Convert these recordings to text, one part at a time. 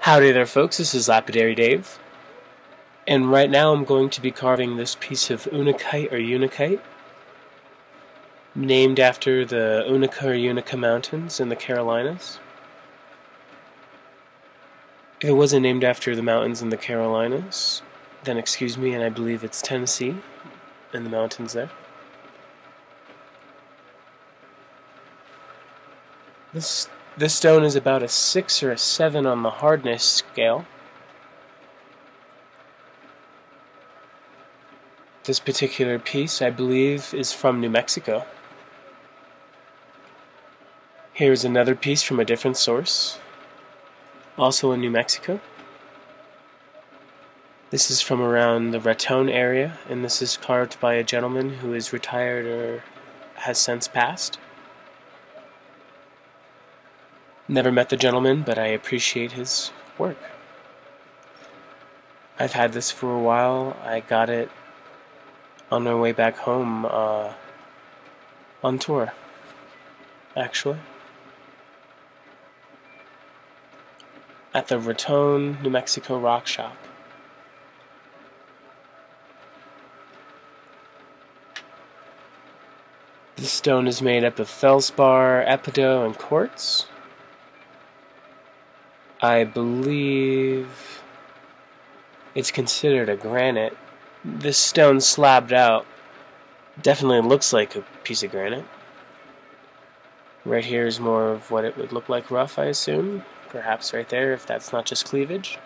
Howdy there folks, this is Lapidary Dave, and right now I'm going to be carving this piece of Unakite or Unakite, named after the Unaka Mountains in the Carolinas. If it wasn't named after the mountains in the Carolinas, then excuse me, and I believe it's Tennessee and the mountains there. This stone is about a 6 or a 7 on the hardness scale. This particular piece, I believe, is from New Mexico. Here's another piece from a different source, also in New Mexico. This is from around the Raton area, and this is carved by a gentleman who is retired or has since passed. Never met the gentleman, but I appreciate his work. I've had this for a while. I got it on my way back home on tour, actually. At the Raton, New Mexico Rock Shop. This stone is made up of Feldspar, Epidote, and Quartz. I believe it's considered a granite. This stone slabbed out definitely looks like a piece of granite. Right here is more of what it would look like rough, I assume. Perhaps right there, if that's not just cleavage.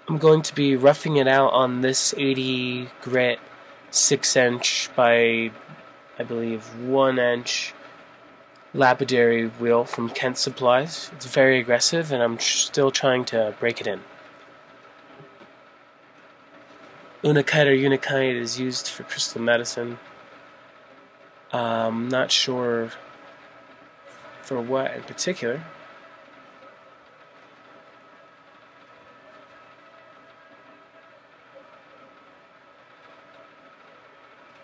I'm going to be roughing it out on this 80 grit 6-inch by, I believe, 1-inch lapidary wheel from Kent Supplies. It's very aggressive, and I'm still trying to break it in. Unakite or Unakite is used for crystal medicine. I'm not sure for what in particular.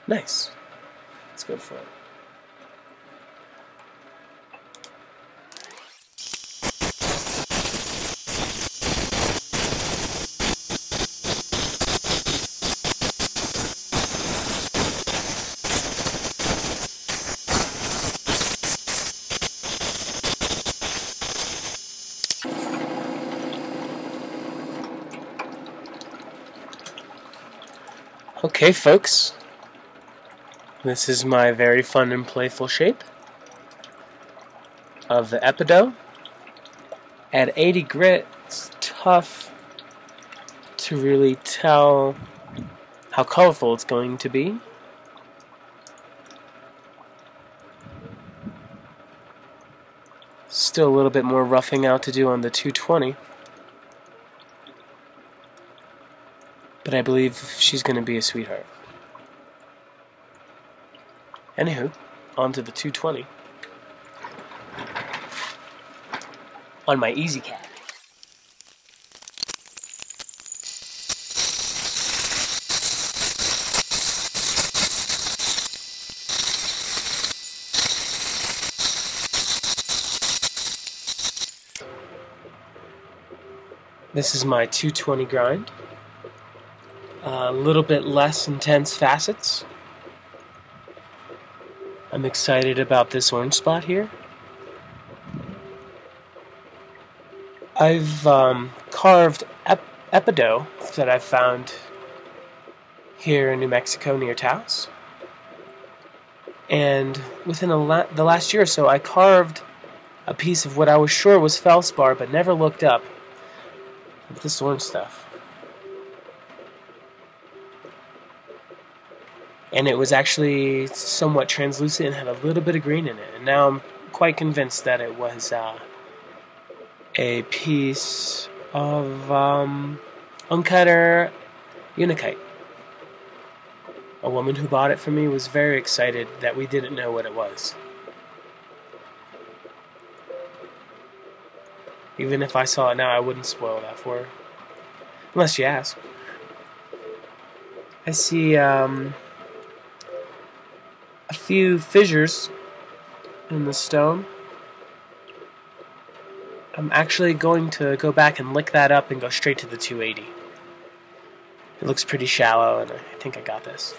Nice. Let's go for it. Okay, folks, this is my very fun and playful shape of the Epidote. At 80 grit, it's tough to really tell how colorful it's going to be. Still a little bit more roughing out to do on the 220. But I believe she's going to be a sweetheart. Anywho, on to the 220. On my Easy Cat. This is my 220 grind. A little bit less intense facets. I'm excited about this orange spot here. I've carved Epidote that I've found here in New Mexico near Taos. And within the last year or so, I carved a piece of what I was sure was Feldspar, but never looked up. This orange stuff. And it was actually somewhat translucent and had a little bit of green in it. And now I'm quite convinced that it was a piece of uncut or Unakite. A woman who bought it for me was very excited that we didn't know what it was. Even if I saw it now, I wouldn't spoil that for her. Unless you ask. I see a few fissures in the stone. I'm actually going to go back and lick that up and go straight to the 280. It looks pretty shallow, and I think I got this.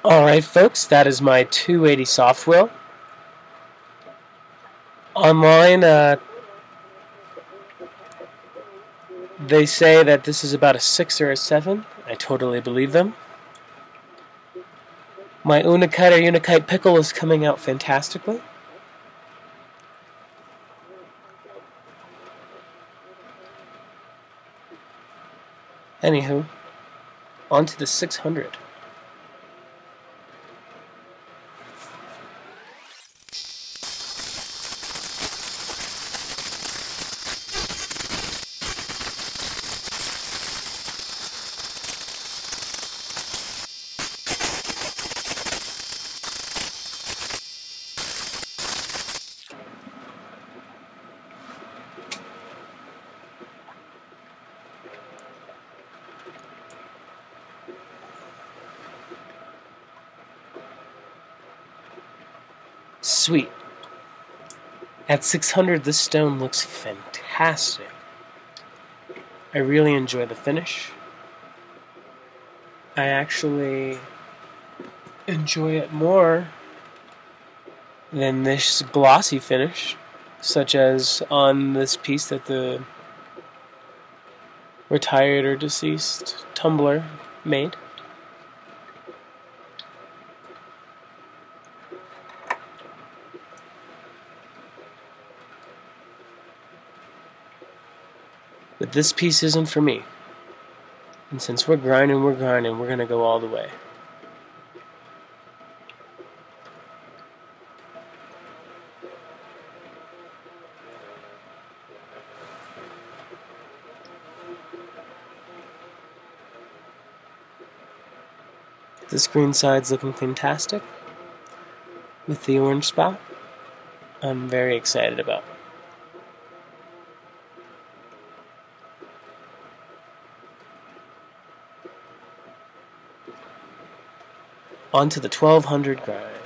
Alright folks, that is my 280 soft wheel. Online, they say that this is about a 6 or a 7. I totally believe them. My Unakite or Unakite pickle is coming out fantastically. Anywho, on to the 600. Sweet. At 600, this stone looks fantastic. I really enjoy the finish. I actually enjoy it more than this glossy finish, such as on this piece that the retired or deceased tumbler made. But this piece isn't for me. And since we're grinding, we're going to go all the way. This green side's looking fantastic with the orange spot. I'm very excited about. On to the 1200 grind.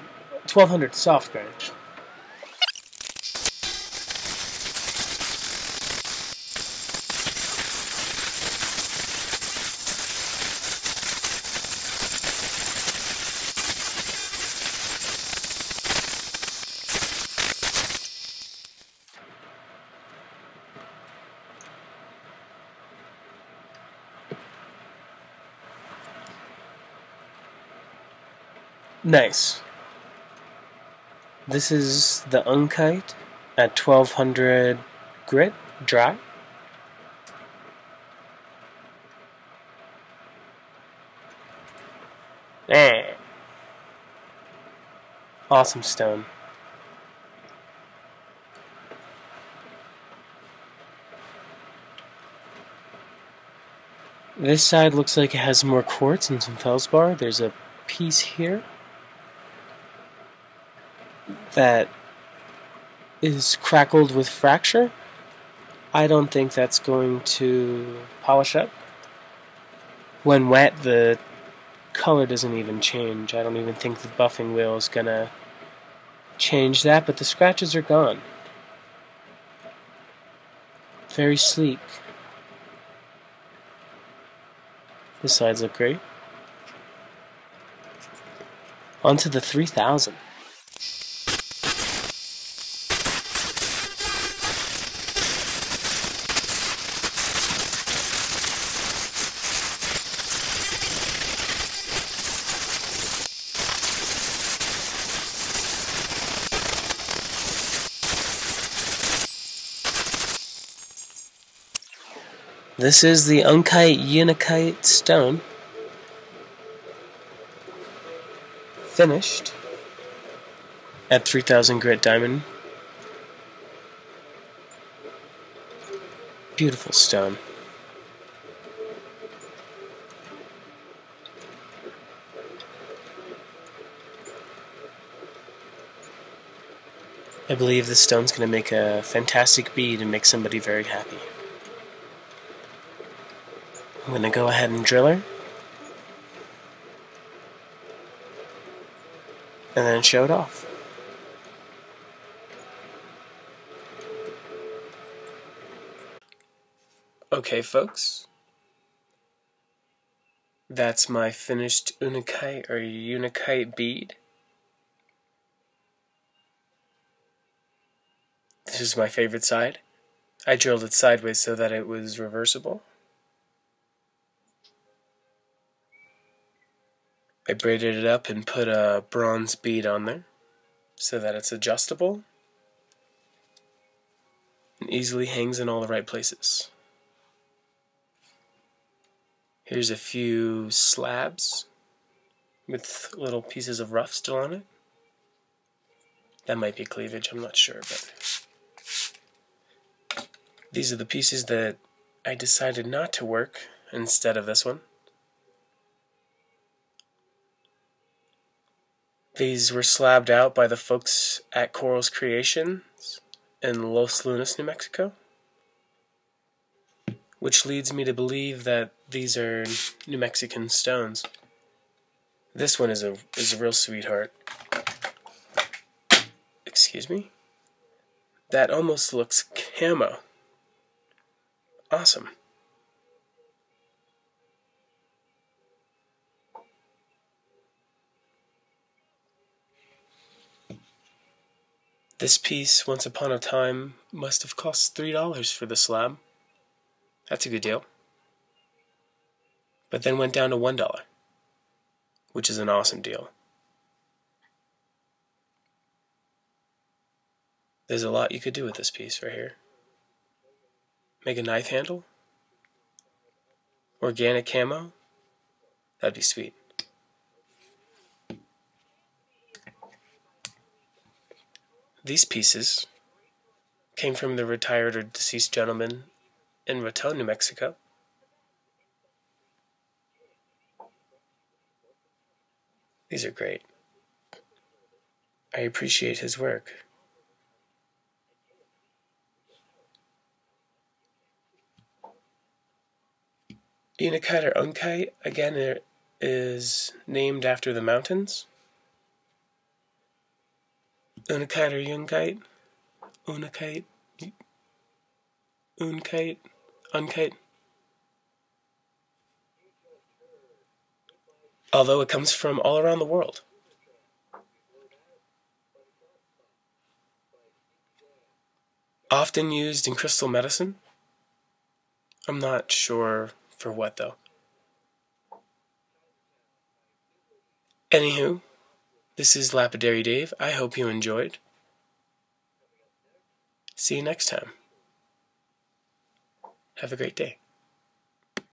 1200 soft grind. Nice. This is the Unakite at 1200 grit, dry. Awesome stone. This side looks like it has more quartz and some feldspar. There's a piece here that is crackled with fracture. I don't think that's going to polish up. When wet, the color doesn't even change. I don't even think the buffing wheel is gonna change that, but the scratches are gone. Very sleek. The sides look great. On to the 3000. This is the Unakite stone, finished at 3000 grit diamond. Beautiful stone. I believe this stone's going to make a fantastic bead and make somebody very happy. I'm going to go ahead and drill her. And then show it off. Okay, folks. That's my finished Unakite bead. This is my favorite side. I drilled it sideways so that it was reversible. I braided it up and put a bronze bead on there so that it's adjustable and easily hangs in all the right places. Here's a few slabs with little pieces of rough still on it. That might be cleavage, I'm not sure, but these are the pieces that I decided not to work instead of this one. These were slabbed out by the folks at Coral's Creations in Los Lunas, New Mexico, which leads me to believe that these are New Mexican stones. This one is a real sweetheart. Excuse me? That almost looks camo. Awesome. This piece, once upon a time, must have cost $3 for the slab. That's a good deal. But then went down to $1, which is an awesome deal. There's a lot you could do with this piece right here. Make a knife handle. Organic camo. That'd be sweet. These pieces came from the retired or deceased gentleman in Raton, New Mexico. These are great. I appreciate his work. Unakite or Unakite, again, it is named after the mountains. Unakite or Unakite? Unakite? Unakite? Unkite? Although it comes from all around the world. Often used in crystal medicine. I'm not sure for what though. Anywho, this is Lapidary Dave. I hope you enjoyed. See you next time. Have a great day.